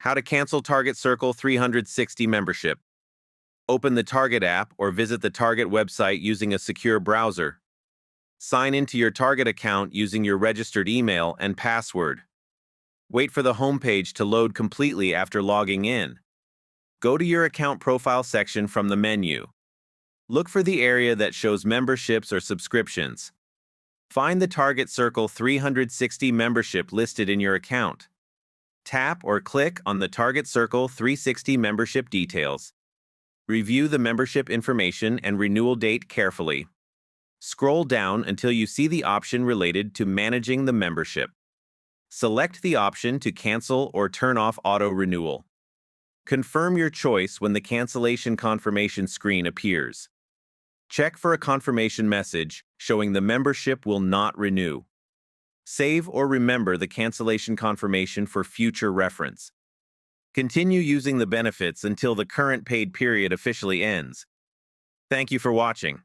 How to cancel Target Circle 360 membership. Open the Target app or visit the Target website using a secure browser. Sign into your Target account using your registered email and password. Wait for the homepage to load completely after logging in. Go to your account profile section from the menu. Look for the area that shows memberships or subscriptions. Find the Target Circle 360 membership listed in your account. Tap or click on the Target Circle 360 membership details. Review the membership information and renewal date carefully. Scroll down until you see the option related to managing the membership. Select the option to cancel or turn off auto renewal. Confirm your choice when the cancellation confirmation screen appears. Check for a confirmation message showing the membership will not renew. Save or remember the cancellation confirmation for future reference. Continue using the benefits until the current paid period officially ends. Thank you for watching.